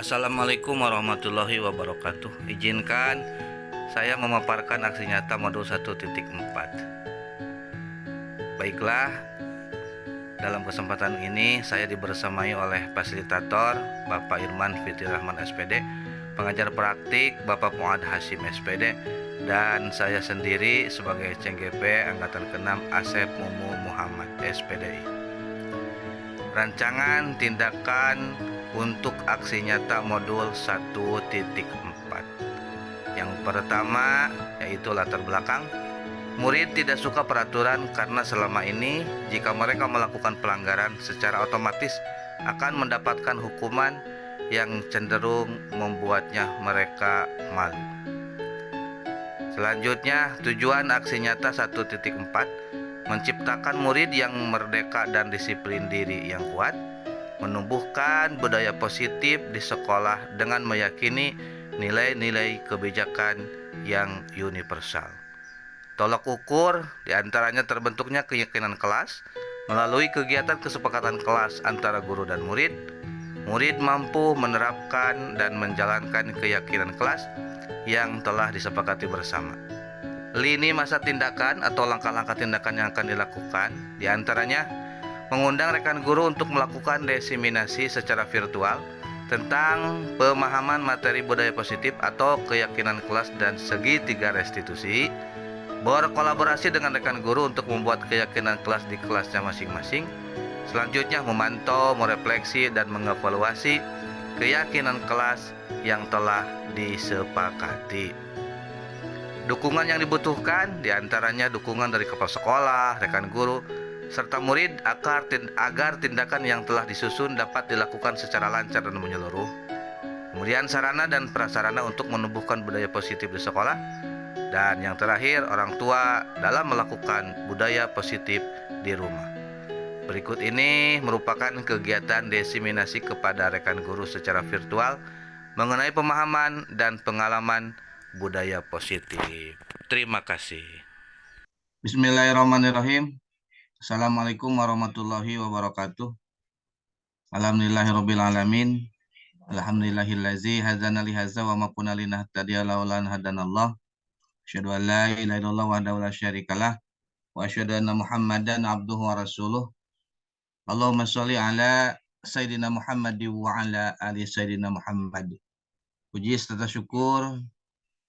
Assalamualaikum warahmatullahi wabarakatuh. Izinkan saya memaparkan aksi nyata modul 1.4. Baiklah, dalam kesempatan ini saya dibersamai oleh fasilitator Bapak Irman Fitri Rahman SPD, pengajar praktik Bapak Fuad Hashim SPD, dan saya sendiri sebagai CGP Angkatan ke-6 Asep Mumu Muhammad SPDI. Rancangan tindakan untuk aksi nyata modul 1.4. Yang pertama yaitu latar belakang. Murid tidak suka peraturan karena selama ini jika mereka melakukan pelanggaran secara otomatis akan mendapatkan hukuman yang cenderung membuatnya mereka malu. Selanjutnya, tujuan aksi nyata 1.4 menciptakan murid yang merdeka dan disiplin diri yang kuat, menumbuhkan budaya positif di sekolah dengan meyakini nilai-nilai kebijakan yang universal. Tolak ukur diantaranya terbentuknya keyakinan kelas melalui kegiatan kesepakatan kelas antara guru dan murid. Murid mampu menerapkan dan menjalankan keyakinan kelas yang telah disepakati bersama. Lini masa tindakan atau langkah-langkah tindakan yang akan dilakukan diantaranya mengundang rekan guru untuk melakukan diseminasi secara virtual tentang pemahaman materi budaya positif atau keyakinan kelas dan segitiga restitusi, berkolaborasi dengan rekan guru untuk membuat keyakinan kelas di kelasnya masing-masing. Selanjutnya memantau, merefleksi, dan mengevaluasi keyakinan kelas yang telah disepakati. Dukungan yang dibutuhkan diantaranya dukungan dari kepala sekolah, rekan guru, serta murid agar tindakan yang telah disusun dapat dilakukan secara lancar dan menyeluruh. Kemudian sarana dan prasarana untuk menumbuhkan budaya positif di sekolah. Dan yang terakhir, orang tua dalam melakukan budaya positif di rumah. Berikut ini merupakan kegiatan diseminasi kepada rekan guru secara virtual mengenai pemahaman dan pengalaman budaya positif. Terima kasih. Bismillahirrahmanirrahim. Assalamualaikum warahmatullahi wabarakatuh. Alhamdulillahirrabbilalamin. Alhamdulillahillazi hadzana li hadza wa ma kunna linahtadiya laula an hadanallah. Asyhadu an la ilaha illallah wahdahu la syarikalah wa asyhadu anna Muhammadan abduhu wa rasuluh. Allahumma sholli ala Sayyidina Muhammad wa ala ali Sayyidina Muhammad. Puji serta syukur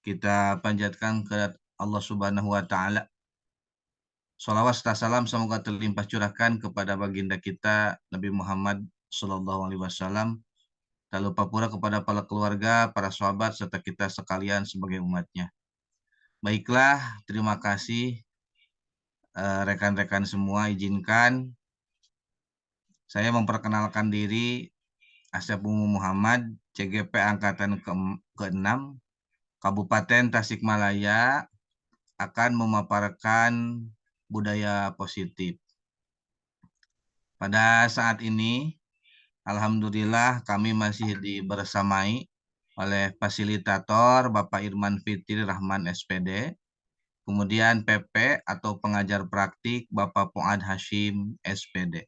kita panjatkan ke Allah Subhanahu wa taala. Salawat serta salam semoga terlimpah curahkan kepada baginda kita Nabi Muhammad Sallallahu Alaihi Wasallam. Tak lupa pula kepada para keluarga, para sahabat, serta kita sekalian sebagai umatnya. Baiklah, terima kasih rekan-rekan semua. Izinkan saya memperkenalkan diri, Asep Mumu Muhammad, CGP Angkatan ke-6, Kabupaten Tasikmalaya, akan memaparkan budaya positif. Pada saat ini, alhamdulillah kami masih dibersamai oleh fasilitator Bapak Irman Fitri Rahman SPD, kemudian PP atau pengajar praktik Bapak Fuad Hashim SPD.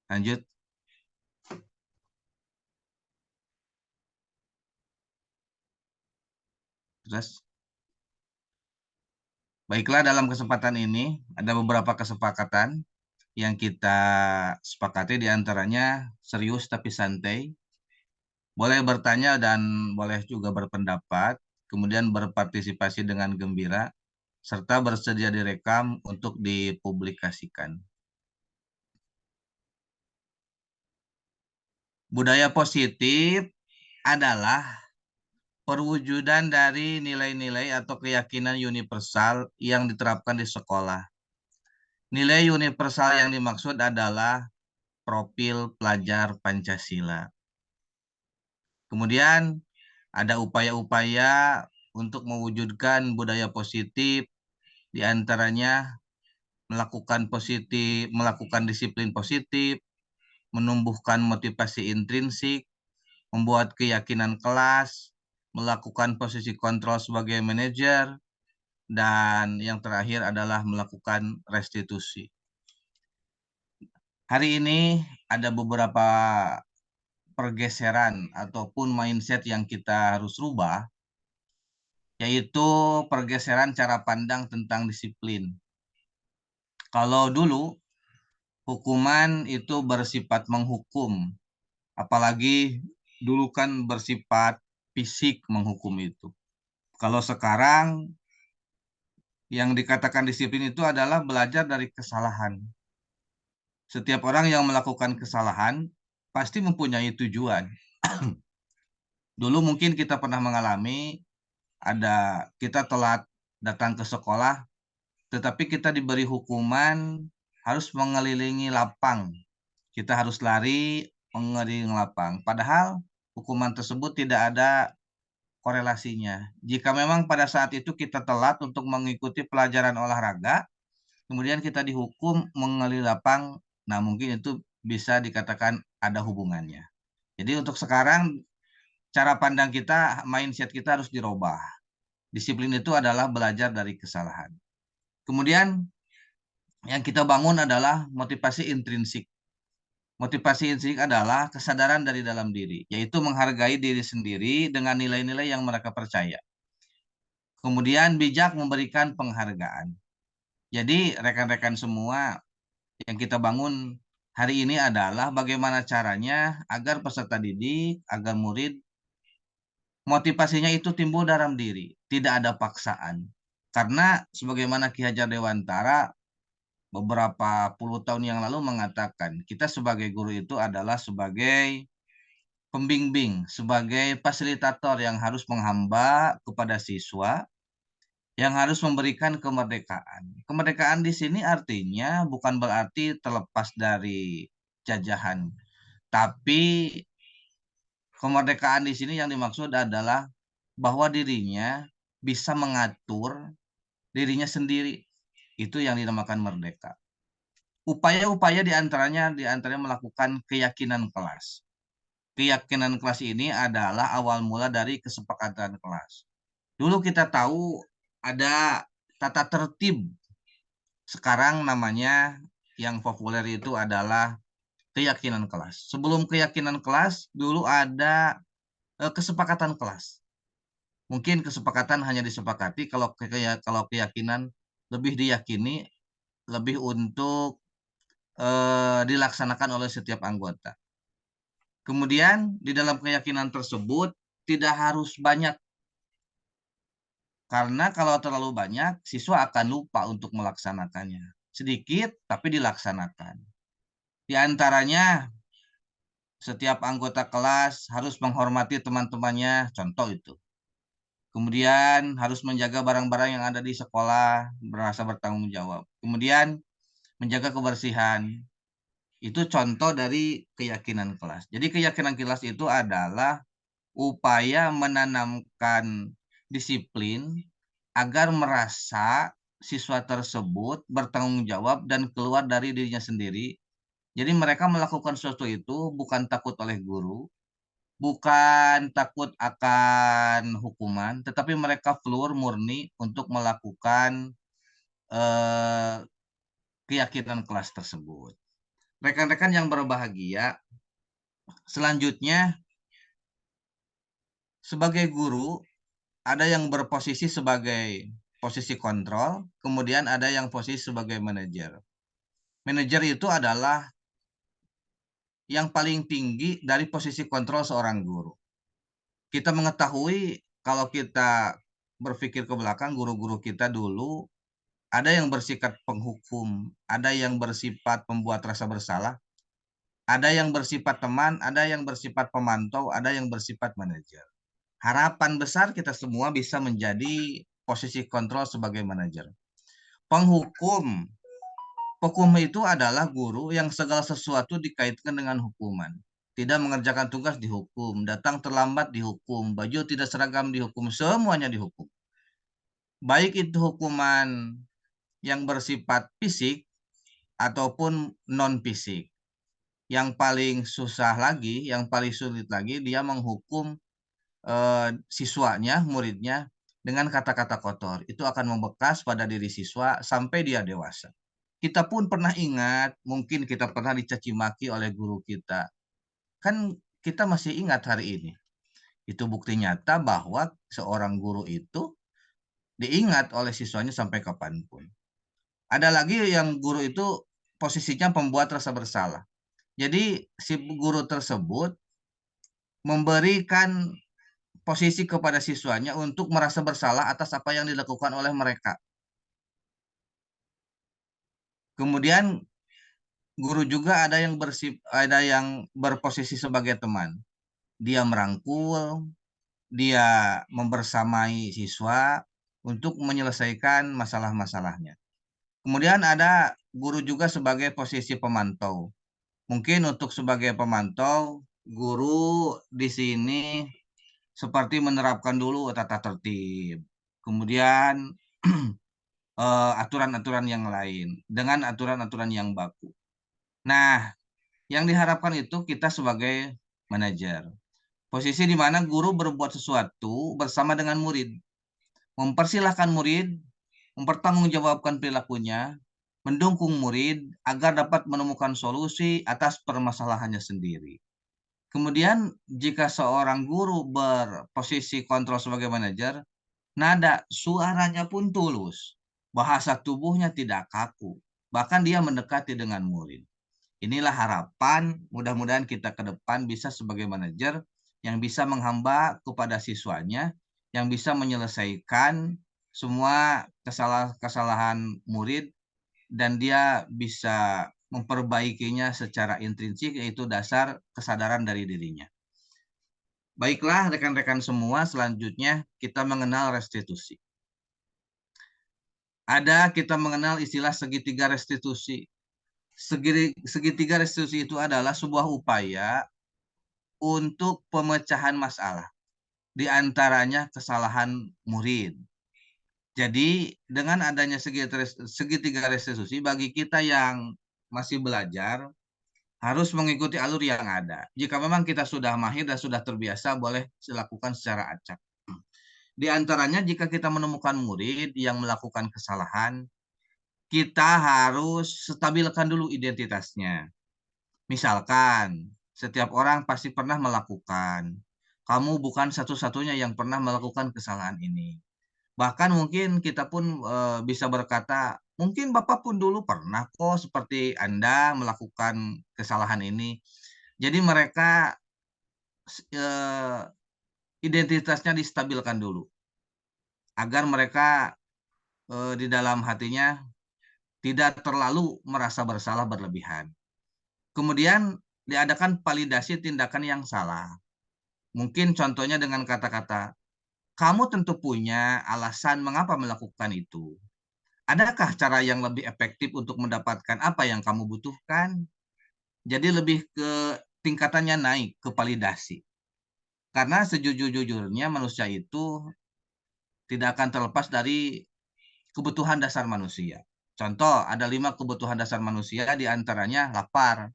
Lanjut. Terus. Baiklah, dalam kesempatan ini ada beberapa kesepakatan yang kita sepakati, diantaranya serius tapi santai, boleh bertanya dan boleh juga berpendapat, kemudian berpartisipasi dengan gembira, serta bersedia direkam untuk dipublikasikan. Budaya positif adalah perwujudan dari nilai-nilai atau keyakinan universal yang diterapkan di sekolah. Nilai universal yang dimaksud adalah profil pelajar Pancasila. Kemudian ada upaya-upaya untuk mewujudkan budaya positif, diantaranya melakukan disiplin positif, menumbuhkan motivasi intrinsik, membuat keyakinan kelas, melakukan posisi kontrol sebagai manajer, dan yang terakhir adalah melakukan restitusi. Hari ini ada beberapa pergeseran ataupun mindset yang kita harus rubah, yaitu pergeseran cara pandang tentang disiplin. Kalau dulu hukuman itu bersifat menghukum, apalagi dulu kan bersifat fisik menghukum itu. Kalau sekarang yang dikatakan disiplin itu adalah belajar dari kesalahan. Setiap orang yang melakukan kesalahan pasti mempunyai tujuan. Dulu mungkin kita pernah mengalami kita telat datang ke sekolah, tetapi kita diberi hukuman harus mengelilingi lapang. Kita harus lari mengelilingi lapang. Padahal hukuman tersebut tidak ada korelasinya. Jika memang pada saat itu kita telat untuk mengikuti pelajaran olahraga, kemudian kita dihukum mengelilingi lapang, nah mungkin itu bisa dikatakan ada hubungannya. Jadi untuk sekarang cara pandang kita, mindset kita harus dirubah. Disiplin itu adalah belajar dari kesalahan. Kemudian yang kita bangun adalah motivasi intrinsik. Motivasi intrinsik adalah kesadaran dari dalam diri, yaitu menghargai diri sendiri dengan nilai-nilai yang mereka percaya. Kemudian bijak memberikan penghargaan. Jadi rekan-rekan semua, yang kita bangun hari ini adalah bagaimana caranya agar peserta didik, agar murid motivasinya itu timbul dalam diri, tidak ada paksaan. Karena sebagaimana Ki Hajar Dewantara beberapa puluh tahun yang lalu mengatakan, kita sebagai guru itu adalah sebagai pembimbing, sebagai fasilitator yang harus menghamba kepada siswa, yang harus memberikan kemerdekaan. Kemerdekaan di sini artinya bukan berarti terlepas dari jajahan, tapi kemerdekaan di sini yang dimaksud adalah bahwa dirinya bisa mengatur dirinya sendiri. Itu yang dinamakan merdeka. Upaya-upaya diantaranya melakukan keyakinan kelas. Keyakinan kelas ini adalah awal mula dari kesepakatan kelas. Dulu kita tahu ada tata tertib. Sekarang namanya yang populer itu adalah keyakinan kelas. Sebelum keyakinan kelas, dulu ada kesepakatan kelas. Mungkin kesepakatan hanya disepakati kalau keyakinan lebih diyakini, lebih untuk dilaksanakan oleh setiap anggota. Kemudian di dalam keyakinan tersebut tidak harus banyak, karena kalau terlalu banyak siswa akan lupa untuk melaksanakannya. Sedikit tapi dilaksanakan. Di antaranya setiap anggota kelas harus menghormati teman-temannya, contoh itu. Kemudian harus menjaga barang-barang yang ada di sekolah, merasa bertanggung jawab. Kemudian menjaga kebersihan. Itu contoh dari keyakinan kelas. Jadi keyakinan kelas itu adalah upaya menanamkan disiplin agar merasa siswa tersebut bertanggung jawab dan keluar dari dirinya sendiri. Jadi mereka melakukan sesuatu itu bukan takut oleh guru, bukan takut akan hukuman, tetapi mereka keluar murni untuk melakukan eh, keyakinan kelas tersebut. Rekan-rekan yang berbahagia, selanjutnya sebagai guru ada yang berposisi sebagai posisi kontrol, kemudian ada yang posisi sebagai manajer. Manajer itu adalah yang paling tinggi dari posisi kontrol seorang guru. Kita mengetahui kalau kita berpikir ke belakang, guru-guru kita dulu ada yang bersifat penghukum, ada yang bersifat pembuat rasa bersalah, ada yang bersifat teman, ada yang bersifat pemantau, ada yang bersifat manajer. Harapan besar kita semua bisa menjadi posisi kontrol sebagai manajer. Penghukum, hukum itu adalah guru yang segala sesuatu dikaitkan dengan hukuman. Tidak mengerjakan tugas dihukum, datang terlambat dihukum, baju tidak seragam dihukum, semuanya dihukum. Baik itu hukuman yang bersifat fisik ataupun non fisik. Yang paling susah lagi, yang paling sulit lagi, dia menghukum siswanya, muridnya dengan kata-kata kotor. Itu akan membekas pada diri siswa sampai dia dewasa. Kita pun pernah ingat, mungkin kita pernah dicaci maki oleh guru kita. Kan kita masih ingat hari ini. Itu bukti nyata bahwa seorang guru itu diingat oleh siswanya sampai kapanpun. Ada lagi yang guru itu posisinya pembuat rasa bersalah. Jadi si guru tersebut memberikan posisi kepada siswanya untuk merasa bersalah atas apa yang dilakukan oleh mereka. Kemudian guru juga ada yang berposisi sebagai teman. Dia merangkul, dia membersamai siswa untuk menyelesaikan masalah-masalahnya. Kemudian ada guru juga sebagai posisi pemantau. Mungkin untuk sebagai pemantau, guru di sini seperti menerapkan dulu tata tertib. Kemudian aturan-aturan yang lain dengan aturan-aturan yang baku. Nah, yang diharapkan itu kita sebagai manajer. Posisi di mana guru berbuat sesuatu bersama dengan murid. Mempersilahkan murid, mempertanggungjawabkan perilakunya, mendukung murid agar dapat menemukan solusi atas permasalahannya sendiri. Kemudian jika seorang guru berposisi kontrol sebagai manajer, nada suaranya pun tulus, bahasa tubuhnya tidak kaku, bahkan dia mendekati dengan murid. Inilah harapan, mudah-mudahan kita ke depan bisa sebagai manajer yang bisa menghamba kepada siswanya, yang bisa menyelesaikan semua kesalahan-kesalahan murid dan dia bisa memperbaikinya secara intrinsik, yaitu dasar kesadaran dari dirinya. Baiklah rekan-rekan semua, selanjutnya kita mengenal restitusi. Kita mengenal istilah segitiga restitusi. Segitiga restitusi itu adalah sebuah upaya untuk pemecahan masalah, di antaranya kesalahan murid. Jadi dengan adanya segitiga restitusi, bagi kita yang masih belajar harus mengikuti alur yang ada. Jika memang kita sudah mahir dan sudah terbiasa, boleh dilakukan secara acak. Di antaranya jika kita menemukan murid yang melakukan kesalahan, kita harus stabilkan dulu identitasnya. Misalkan, setiap orang pasti pernah melakukan. Kamu bukan satu-satunya yang pernah melakukan kesalahan ini. Bahkan mungkin kita pun bisa berkata, mungkin Bapak pun dulu pernah kok seperti Anda melakukan kesalahan ini. Jadi mereka eh, identitasnya distabilkan dulu agar mereka di dalam hatinya tidak terlalu merasa bersalah berlebihan. Kemudian diadakan validasi tindakan yang salah. Mungkin contohnya dengan kata-kata, kamu tentu punya alasan mengapa melakukan itu. Adakah cara yang lebih efektif untuk mendapatkan apa yang kamu butuhkan? Jadi lebih ke tingkatannya naik ke validasi. Karena sejujur-jujurnya manusia itu tidak akan terlepas dari kebutuhan dasar manusia. Contoh, ada 5 kebutuhan dasar manusia, di antaranya lapar.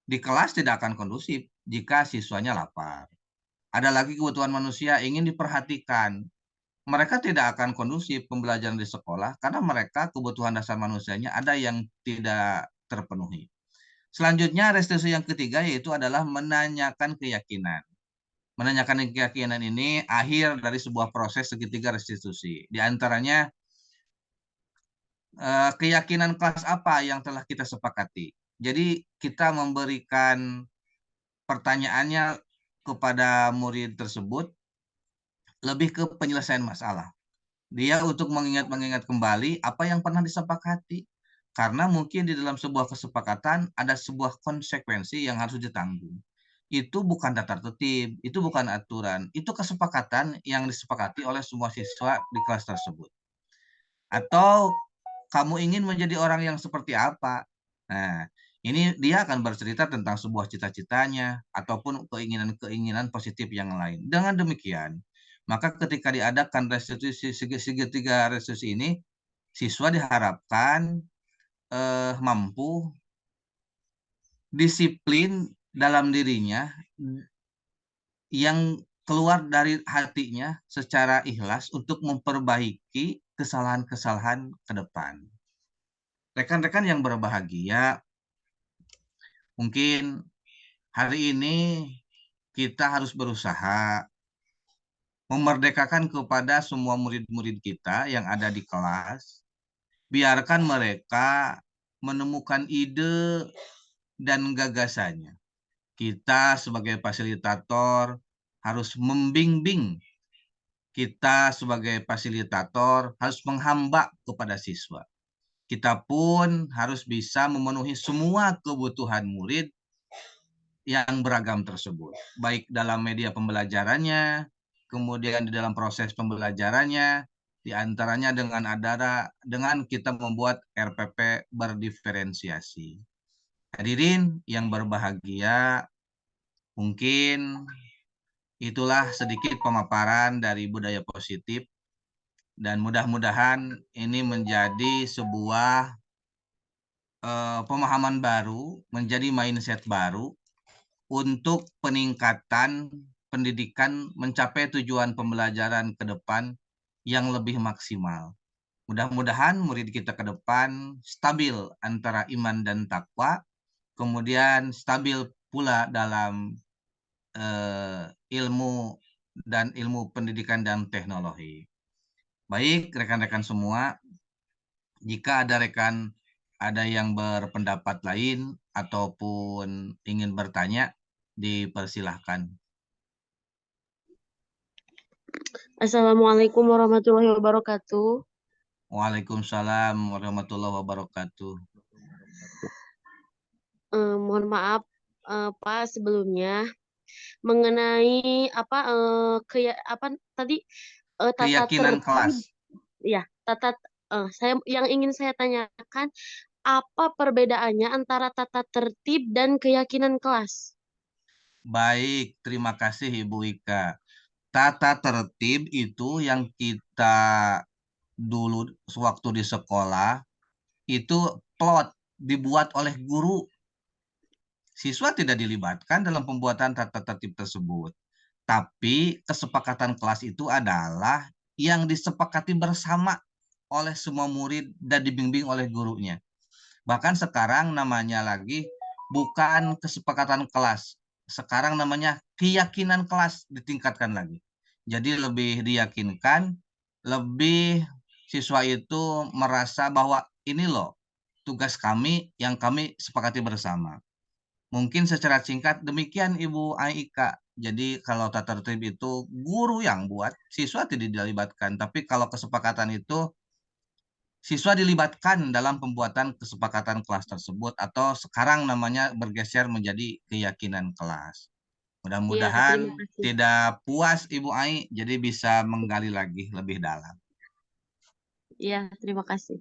Di kelas tidak akan kondusif jika siswanya lapar. Ada lagi kebutuhan manusia ingin diperhatikan. Mereka tidak akan kondusif pembelajaran di sekolah karena mereka kebutuhan dasar manusianya ada yang tidak terpenuhi. Selanjutnya, restitusi yang ketiga yaitu adalah menanyakan keyakinan. Menanyakan keyakinan ini akhir dari sebuah proses segitiga restitusi. Di antaranya, keyakinan kelas apa yang telah kita sepakati. Jadi kita memberikan pertanyaannya kepada murid tersebut lebih ke penyelesaian masalah. Dia untuk mengingat kembali apa yang pernah disepakati. Karena mungkin di dalam sebuah kesepakatan ada sebuah konsekuensi yang harus ditanggung. Itu bukan daftar tertib, itu bukan aturan, itu kesepakatan yang disepakati oleh semua siswa di kelas tersebut. Atau kamu ingin menjadi orang yang seperti apa? Nah, ini dia akan bercerita tentang sebuah cita-citanya ataupun keinginan-keinginan positif yang lain. Dengan demikian, maka ketika diadakan restitusi segitiga restitusi ini, siswa diharapkan mampu disiplin dalam dirinya yang keluar dari hatinya secara ikhlas untuk memperbaiki kesalahan-kesalahan ke depan. rekan-rekan yang berbahagia, mungkin hari ini kita harus berusaha memerdekakan kepada semua murid-murid kita yang ada di kelas. Biarkan mereka menemukan ide dan gagasannya. Kita sebagai fasilitator harus membimbing, kita sebagai fasilitator harus menghamba kepada siswa. Kita pun harus bisa memenuhi semua kebutuhan murid yang beragam tersebut, baik dalam media pembelajarannya, kemudian di dalam proses pembelajarannya, di antaranya dengan kita membuat RPP berdiferensiasi. Hadirin yang berbahagia, mungkin itulah sedikit pemaparan dari budaya positif, dan mudah-mudahan ini menjadi sebuah pemahaman baru, menjadi mindset baru untuk peningkatan pendidikan mencapai tujuan pembelajaran ke depan yang lebih maksimal. Mudah-mudahan murid kita ke depan stabil antara iman dan takwa, kemudian stabil pula dalam ilmu pendidikan dan teknologi. Baik, rekan-rekan semua, jika ada yang berpendapat lain ataupun ingin bertanya, dipersilahkan. Assalamualaikum warahmatullahi wabarakatuh. Waalaikumsalam warahmatullahi wabarakatuh. Mohon maaf Pak sebelumnya mengenai tadi tata Keyakinan tertib kelas. ya yang ingin saya tanyakan, apa perbedaannya antara tata tertib dan keyakinan kelas? Baik, terima kasih Ibu Ika. Tata tertib itu yang kita dulu sewaktu di sekolah itu plot dibuat oleh guru. Siswa tidak dilibatkan dalam pembuatan tata tertib tersebut. Tapi kesepakatan kelas itu adalah yang disepakati bersama oleh semua murid dan dibimbing oleh gurunya. Bahkan sekarang namanya lagi bukan kesepakatan kelas. Sekarang namanya keyakinan kelas, ditingkatkan lagi. Jadi lebih diyakinkan, lebih siswa itu merasa bahwa ini loh tugas kami yang kami sepakati bersama. Mungkin secara singkat demikian Ibu Aika. Jadi kalau tata tertib itu guru yang buat, siswa tidak dilibatkan. Tapi kalau kesepakatan itu siswa dilibatkan dalam pembuatan kesepakatan kelas tersebut, atau sekarang namanya bergeser menjadi keyakinan kelas. Iya, terima Mudah-mudahan kasih. tidak puas Ibu Ai, jadi bisa menggali lagi lebih dalam. Iya, terima kasih.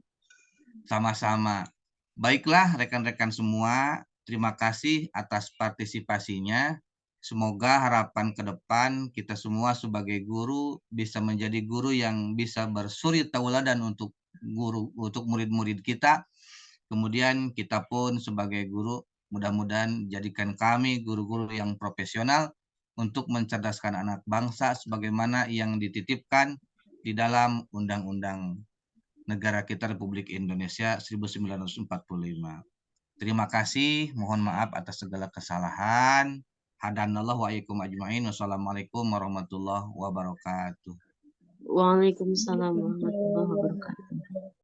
Sama-sama. Baiklah rekan-rekan semua, terima kasih atas partisipasinya. Semoga harapan ke depan kita semua sebagai guru bisa menjadi guru yang bisa bersuri tauladan untuk murid-murid kita. Kemudian kita pun sebagai guru mudah-mudahan jadikan kami guru-guru yang profesional untuk mencerdaskan anak bangsa sebagaimana yang dititipkan di dalam Undang-Undang Negara kita Republik Indonesia 1945. Terima kasih, mohon maaf atas segala kesalahan. Hadanallahu wa iyyakum ajmain. Wassalamualaikum warahmatullahi wabarakatuh. Waalaikumsalam warahmatullahi wabarakatuh.